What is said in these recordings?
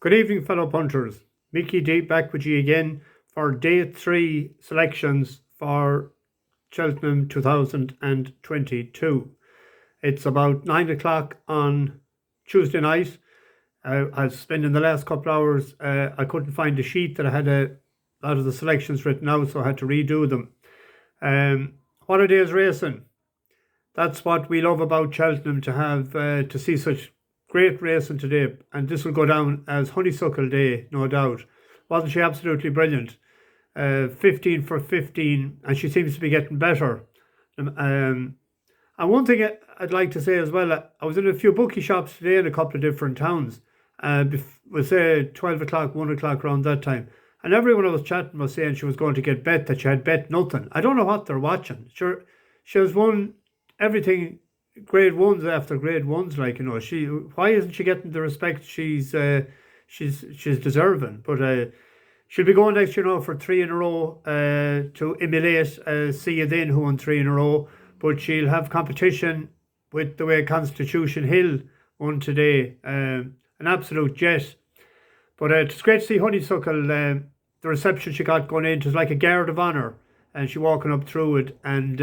Good evening, fellow punters. Mickey D back with you again for day 3 selections for Cheltenham 2022. It's about 9 o'clock on Tuesday night. I was spending the last couple of hours. I couldn't find the sheet that I had a lot of the selections written out, so I had to redo them. What a day's racing. That's what we love about Cheltenham, to have to see such great racing today, and this will go down as Honeysuckle Day, no doubt. Wasn't she absolutely brilliant? 15 for 15, and she seems to be getting better. And one thing I'd like to say as well, I was in a few bookie shops today in a couple of different towns. We'll say 12 o'clock, 1 o'clock around that time. And everyone I was chatting was saying she was going to get bet, that she had bet nothing. I don't know what they're watching. Sure, she has won everything, grade ones after grade ones, like, you know. Why isn't she getting the respect she's deserving? But she'll be going next year now for 3 in a row to emulate See You Then, who won 3 in a row. But she'll have competition with the way Constitution Hill won today. An absolute jet. But it's great to see Honeysuckle. The reception she got going in, it was like a guard of honour, and she walking up through it, and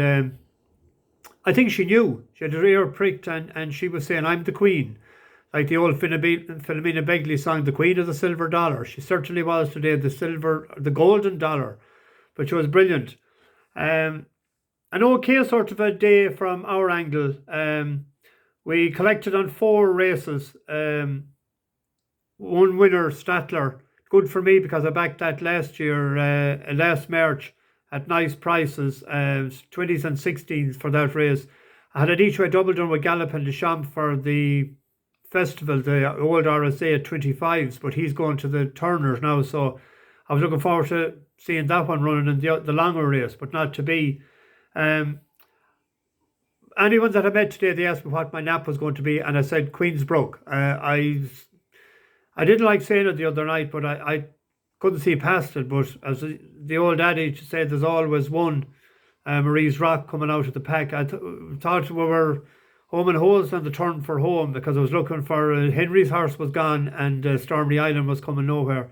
I think she knew. She had her ear pricked, and she was saying, "I'm the Queen." Like the old Philomena Begley song, "The Queen of the Silver Dollar." She certainly was today, the golden dollar. But she was brilliant. An okay sort of a day from our angle. We collected on 4 races. One winner, Statler. Good for me, because I backed that last year, last March, at nice prices, 20s and 16s for that race. I had it each way double done with Gallop and Deschamps for the festival, the old RSA at 25s, but he's going to the Turners now, so I was looking forward to seeing that one running in the longer race, but not to be. Anyone that I met today, they asked me what my nap was going to be, and I said Queensbrook. I didn't like saying it the other night, but I couldn't see past it. But as the old adage said, there's always one. Marie's Rock coming out of the pack. I thought we were home and holes on the turn for home, because I was looking for Henry's horse was gone, and Stormy Island was coming nowhere.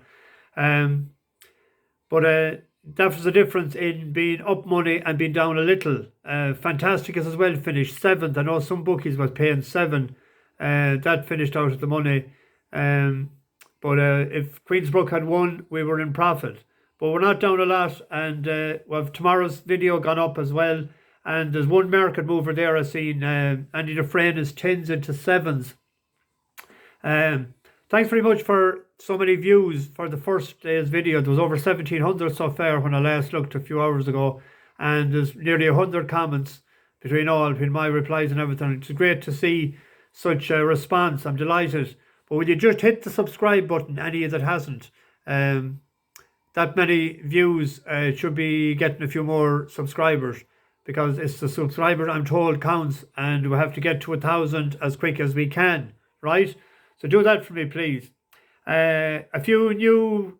But that was the difference in being up money and being down a little. Fantastic as well finished 7th. I know some bookies was paying 7. That finished out of the money. But if Queensbrook had won, we were in profit. But we're not down a lot, and well, tomorrow's video gone up as well. And there's one market mover there I seen. Andy Dufresne is 10s into 7s. Thanks very much for so many views for the first day's video. There was over 1,700 so far when I last looked a few hours ago, and there's nearly 100 comments between my replies and everything. It's great to see such a response. I'm delighted. But will you just hit the subscribe button, any that hasn't? That many views should be getting a few more subscribers, because it's the subscribers I'm told counts, and we have to get to 1,000 as quick as we can, right? So do that for me, please. A few new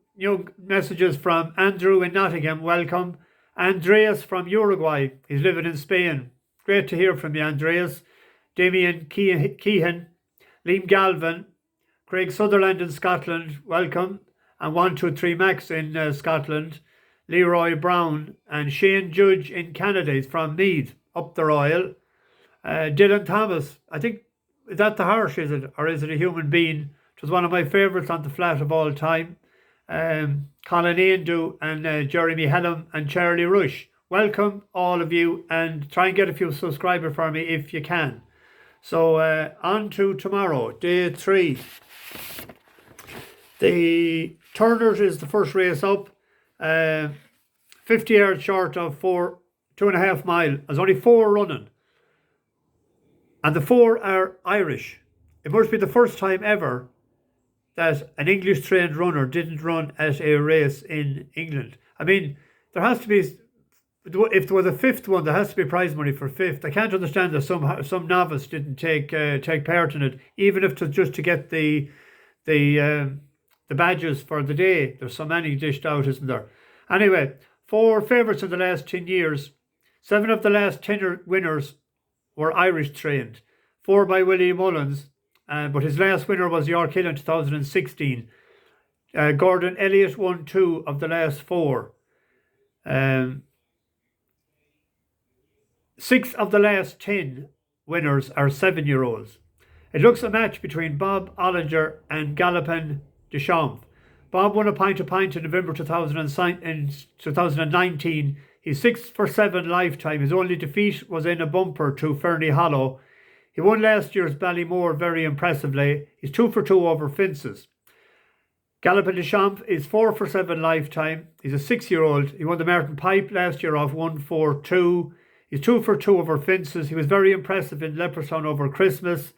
messages from Andrew in Nottingham. Welcome. Andreas from Uruguay. He's living in Spain. Great to hear from you, Andreas. Damien Keehan. Liam Galvin. Craig Sutherland in Scotland. Welcome. And 123 Max in Scotland. Leroy Brown. And Shane Judge in Canada. He's from Meath, up the Royal. Dylan Thomas. I think, is that the horse, is it? Or is it a human being? It was one of my favourites on the flat of all time. Colin Aindu and Jeremy Hallam and Charlie Rush. Welcome, all of you, and try and get a few subscribers for me if you can. So, on to tomorrow, day 3. The Turners is the first race up. 50 yards short of 2.5 mile. There's only 4 running. And the 4 are Irish. It must be the first time ever that an English trained runner didn't run at a race in England. I mean, there has to be, if there was a 5th one, there has to be prize money for 5th. I can't understand that some novice didn't take part in it, even if it was just to get the badges for the day. There's so many dished out, isn't there? Anyway, 4 favourites in the last 10 years. 7 of the last 10 winners were Irish trained. 4 by Willie Mullins, but his last winner was York Hill in 2016. Gordon Elliott won 2 of the last 4. 6 of the last 10 winners are 7-year-olds. It looks a match between Bob Olinger and Galopin Deschamps. Bob won a pint-to-pint in November 2019. He's 6 for 7 lifetime. His only defeat was in a bumper to Fernie Hollow. He won last year's Ballymore very impressively. He's 2 for 2 over fences. Galopin Deschamps is 4 for 7 lifetime. He's a 6-year-old. He won the Martin Pipe last year off 1-4-2. He's 2 for 2 over fences. He was very impressive in Leopardstown over Christmas.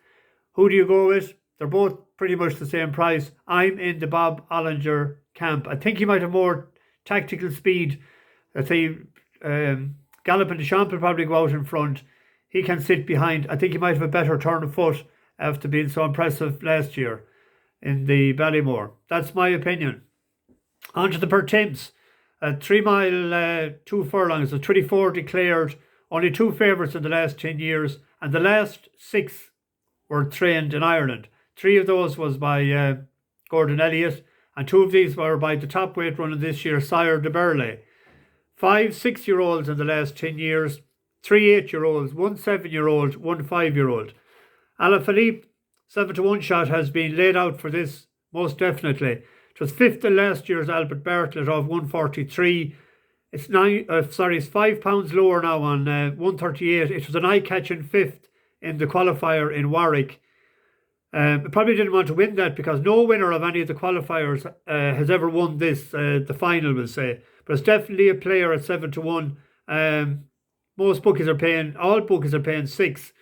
Who do you go with? They're both pretty much the same price. I'm in the Bob Olinger camp. I think he might have more tactical speed. I think Galopin Deschamps will probably go out in front. He can sit behind. I think he might have a better turn of foot after being so impressive last year in the Ballymore. That's my opinion. On to the Pertemps. 3 mile, 2 furlongs. So 24 declared. Only 2 favourites in the last 10 years. And the last 6 were trained in Ireland. 3 of those was by Gordon Elliott, and 2 of these were by the top weight running this year, Sire de Burley. 5 6-year-olds in the last 10 years, 3 8-year-olds, 1 7-year-old, 1 5-year-old. Alaphillippe 7-1 shot has been laid out for this, most definitely. It was 5th in last year's Albert Bartlett of 143. It's £5 lower now on 138. It was an eye-catching 5th in the qualifier in Warwick. I probably didn't want to win that because no winner of any of the qualifiers has ever won this, the final, we'll say. But it's definitely a player at 7-1. All bookies are paying 6.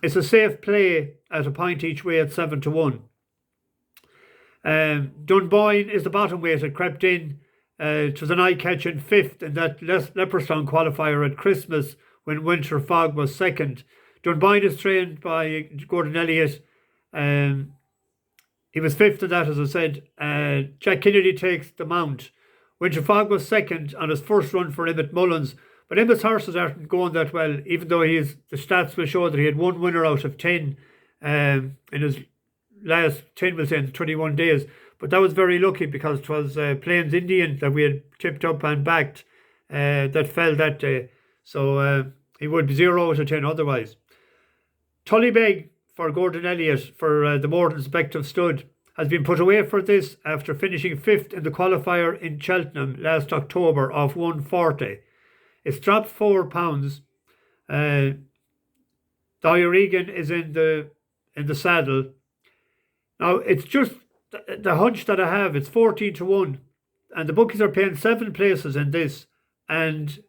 It's a safe play at a point each way at 7-1. Dunboyne is the bottom weight. It crept in. It was an eye-catching 5th in that Leopardstown qualifier at Christmas when Winter Fog was 2nd. Dunboyne is trained by Gordon Elliott. He was 5th in that, as I said. Jack Kennedy takes the mount. Winter Fog was 2nd on his first run for Emmett Mullins. But Emmett's horses aren't going that well, even though the stats will show that he had 1 winner out of 10 in his last 10, we'll say, in 21 days. But that was very lucky because it was Plains Indian that we had tipped up and backed that fell that day. So he would be 0 out of 10 otherwise. Tullybeg for Gordon Elliott for the Morton Spective Stud has been put away for this after finishing 5th in the qualifier in Cheltenham last October of 140. It's dropped £4. Dyer Regan is in the saddle. Now it's just the hunch that I have. It's 14-1, and the bookies are paying 7 places in this. And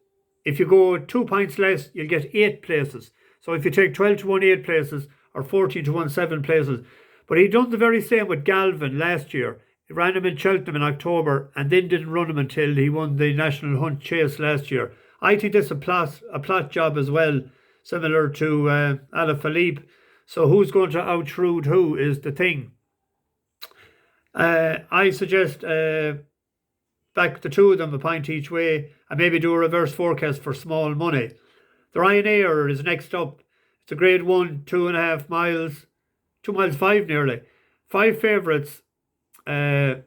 if you go 2 points less, you'll get 8 places. So if you take 12-1 8 places or 14-1 7 places, but he done the very same with Galvin last year. He ran him in Cheltenham in October and then didn't run him until he won the National Hunt Chase last year. I think this is a plot job as well, similar to Alaphillippe. So who's going to outshrewd who is the thing. I suggest back the 2 of them a point each way and maybe do a reverse forecast for small money. The Ryanair is next up. It's a grade 1, 2.5 miles, 2 miles 5 nearly. 5 favourites in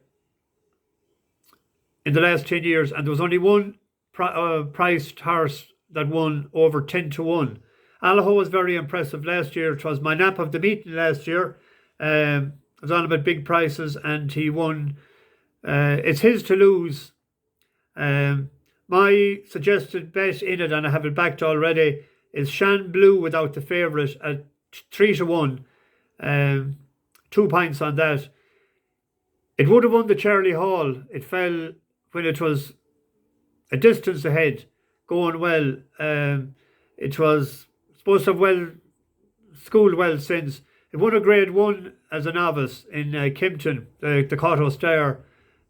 the last 10 years, and there was only one priced horse that won over 10-1. Allaho was very impressive last year. It was my nap of the meeting last year. I was on about big prices and he won. It's his to lose. My suggested bet in it, and I have it backed already, is Shan Blue without the favourite at 3-1. 2 points on that. It would have won the Charlie Hall. It fell when it was a distance ahead, going well. It was supposed to have schooled well since. It won a grade 1 as a novice in Kimpton, the Cotto Star.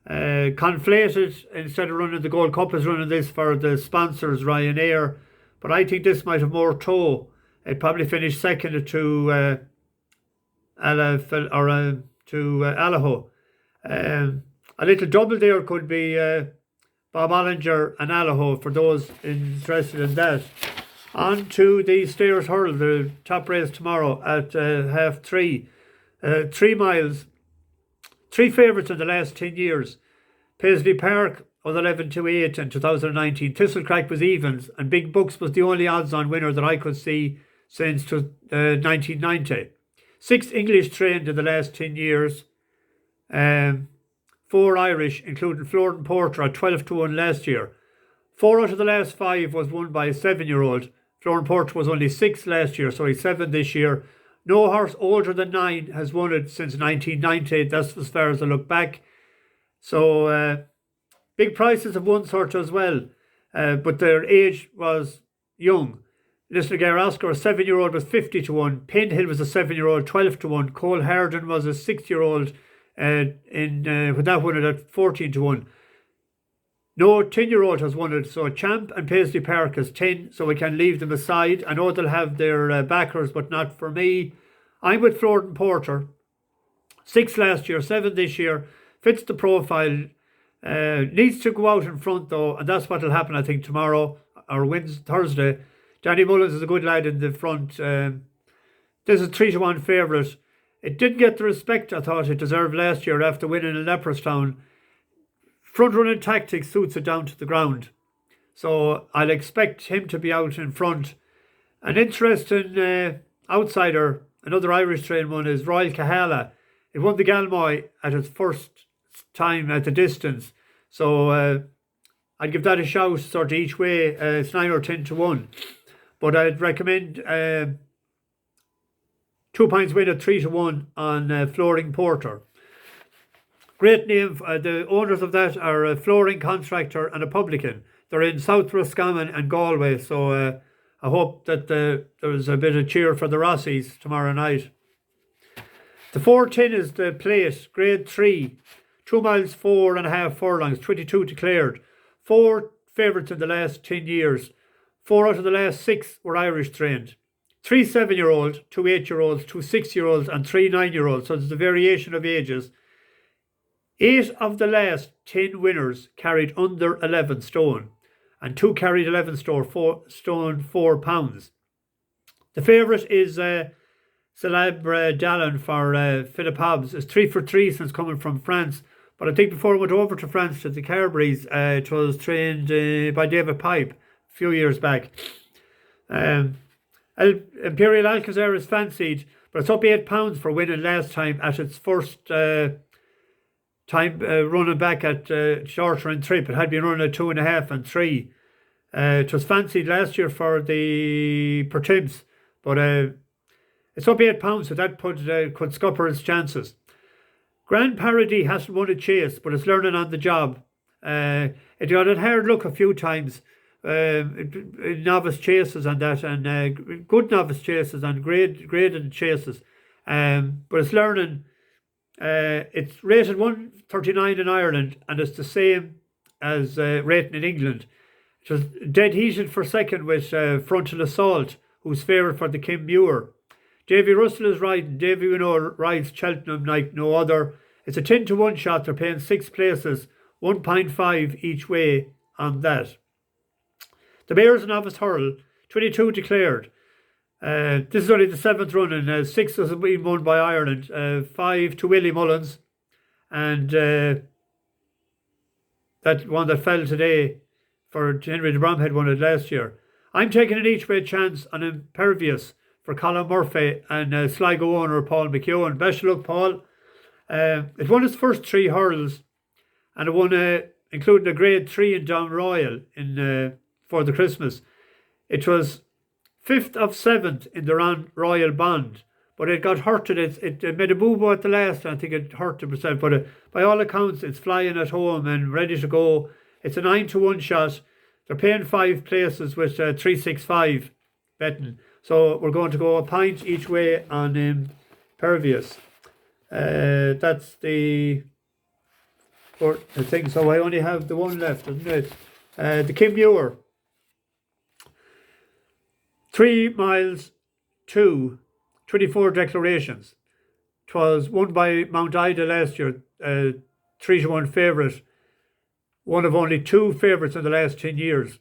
Conflated, instead of running the Gold Cup, is running this for the sponsors Ryanair, but I think this might have more toe. It probably finished 2nd to Allaho. A little double there could be Bob Olinger and Allaho for those interested in that. On to the Stayers Hurl, the top race tomorrow at 3:30. 3 miles. 3 favourites in the last 10 years. Paisley Park was 11-8 in 2019. Thistlecrack was evens, and Big Bucks was the only odds-on winner that I could see since 1990. 6 English trained in the last 10 years. 4 Irish, including Florian Porter at 12-1 last year. 4 out of the last 5 was won by a 7-year-old. Florian Porter was only 6 last year, so he's 7 this year. No horse older than 9 has won it since 1990. That's as far as I look back. So big prices have won sort of as well, but their age was young. Lisnagar Oscar, a 7-year-old, was 50-1. Penhill was a 7-year-old, 12-1. Cole Harden was a 6-year-old when that won it at 14-1. No 10-year-old has won it, so Champ and Paisley Park is 10, so we can leave them aside. I know they'll have their backers, but not for me. I'm with Florian Porter. 6 last year, 7 this year. Fits the profile. Needs to go out in front though, and that's what will happen I think tomorrow or Thursday. Danny Mullins is a good lad in the front. This is 3-1 favourite. It didn't get the respect I thought it deserved last year after winning in Leopardstown. Front running tactics suits it down to the ground. So I'll expect him to be out in front. An interesting outsider, another Irish trained one, is Royal Kahala. It won the Galmoy at its first time at the distance. So I'd give that a shout sort of each way. It's 9 or 10-1. But I'd recommend 2 points win at 3-1 on Flooring Porter. Great name. The owners of that are a flooring contractor and a publican. They're in South Roscommon and Galway. So I hope that there's a bit of cheer for the Rossies tomorrow night. The 410 is the plate, grade 3. 2 miles, 4.5 furlongs, 22 declared. 4 favourites in the last 10 years. 4 out of the last 6 were Irish trained. 3 7-year-olds, 2 8-year-olds, 2 6-year-olds and 3 9-year-olds. So there's a variation of ages. 8 of the last 10 winners carried under 11 stone. And 2 carried 11 stone 4 pounds. The favourite is Celebre Dallin for Philip Hobbs. It's 3 for 3 since coming from France. But I think before I went over to France to the Carberries, it was trained by David Pipe a few years back. Imperial Alcazar is fancied, but it's up £8 for winning last time at its first time running back at shorter and trip. It had been running at 2.5 and 3. It was fancied last year for the Pertemps, but it's up £8, so that could scupper its chances. Grand Paradis hasn't won a chase, but it's learning on the job. It got a hard look a few times. Novice chases and that, and good novice chases and graded chases. But it's learning. It's rated 139 in Ireland, and it's the same as rating in England. It was dead heated for second with Frontal Assault, who's favourite for the Kim Muir. Davy Russell is riding. Davy, rides Cheltenham like no other. It's a 10-1 shot. They're paying 6 places, 1.5 each way on that. The Mayor's Novice Hurl, 22 declared. This is only the 7th run, and 6 has been won by Ireland. 5 to Willie Mullins, and that one that fell today for Henry de Bromhead won it last year. I'm taking an each way chance on Impervious for Colin Murphy and Sligo owner Paul McEwen. Best of luck, Paul. It won its first 3 hurls, and it won including a grade 3 in Down Royal for the Christmas. It was 5th of 7th in the Royal Bond, but it got hurted. It made a boo-boo at the last, and I think it hurt itself. But by all accounts, it's flying at home and ready to go. It's a 9-1 shot. They're paying 5 places with 365 betting. So we're going to go a pint each way on Impervious. That's the thing. So I only have the one left, isn't it? The Kim Muir. 3 miles, 24 declarations. 'Twas won by Mount Ida last year. 3-1 favourite. One of only 2 favourites in the last 10 years.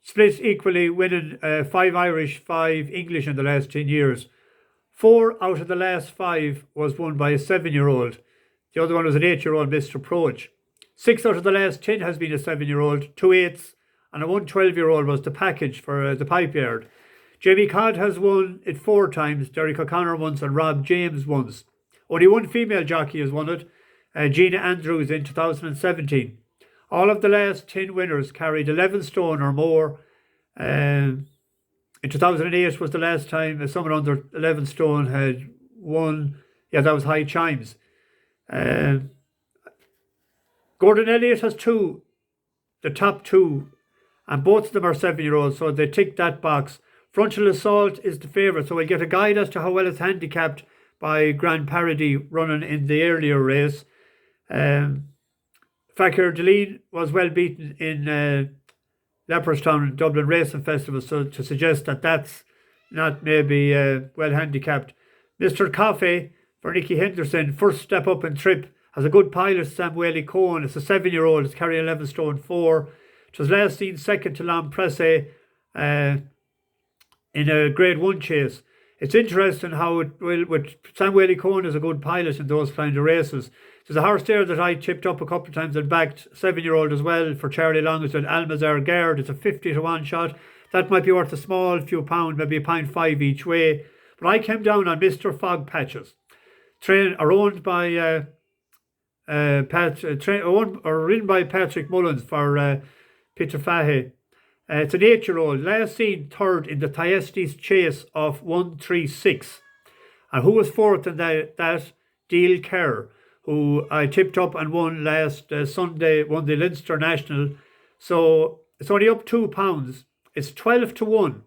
Split equally, winning 5 Irish, 5 English in the last 10 years. 4 out of the last 5 was won by a 7-year-old. The other one was an 8-year-old Mr. Proach. 6 out of the last 10 has been a 7-year-old, 2 8s, and a 1 12-year-old was the package for the pipe yard. Jamie Codd has won it 4 times, Derek O'Connor once, and Rob James once. Only one female jockey has won it, Gina Andrews in 2017. All of the last 10 winners carried 11 stone or more. In 2008 was the last time someone under 11 stone had won. Yeah, that was High Chimes. Gordon Elliott has 2, the top 2, and both of them are 7-year-olds, so they tick that box. Frontal Assault is the favourite, so we'll get a guide as to how well it's handicapped by Grand Paradis running in the earlier race. Fakir Deline was well beaten in Leopardstown Dublin Racing Festival, so to suggest that that's not maybe well handicapped. Mr. Coffey for Nicky Henderson, first step up and trip, has a good pilot, Samueli Cohen. It's a 7-year-old, it's carrying 11 stone 4. It was last seen second to Lampresse in a grade 1 chase. It's interesting how it will, with Samuel Cohen is a good pilot in those kind of races. There's a horse there that I chipped up a couple of times and backed, 7-year-old as well, for Charlie Long. It's an Almazar Guard. It's a 50 to 1 shot. That might be worth a small few pound, maybe £1.5 each way. But I came down on Mr. Fogpatches. Owned by ridden by Patrick Mullins for Peter Fahey. It's an 8-year-old, last seen third in the Thyestes chase of 136. And who was fourth in that Deal Kerr, who I tipped up and won last Sunday, won the Leinster National. So it's only up £2. It's 12 to 1.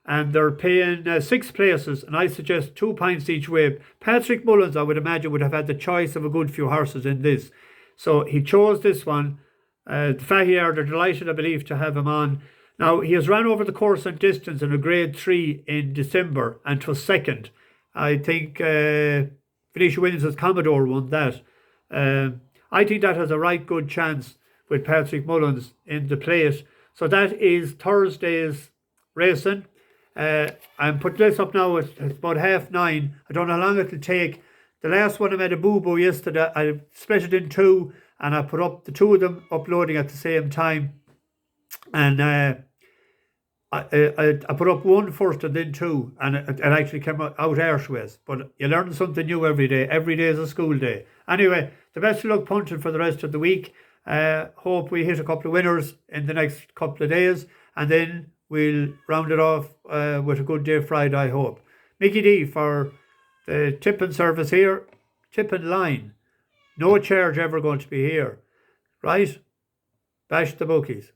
And they're paying 6 places, and I suggest £2 each way. Patrick Mullins, I would imagine, would have had the choice of a good few horses in this. So he chose this one. The Fahey are delighted, I believe, to have him on. Now, he has ran over the course and distance in a grade 3 in December and was second. I think Felicia Williams' Commodore won that. I think that has a right good chance with Patrick Mullins in the plate. So that is Thursday's racing. I'm putting this up now. It's about 9:30. I don't know how long it'll take. The last one I made a boo-boo yesterday. I split it in 2 and I put up the 2 of them uploading at the same time. And I put up 1 first and then 2, and it actually came out arseways. But you learn something new every day. Every day is a school day. Anyway, the best of luck punching for the rest of the week. Hope we hit a couple of winners in the next couple of days, and then we'll round it off with a good day Friday, I hope. Mickey D for the tipping service here. Tipping line. No charge ever going to be here. Right? Bash the bookies.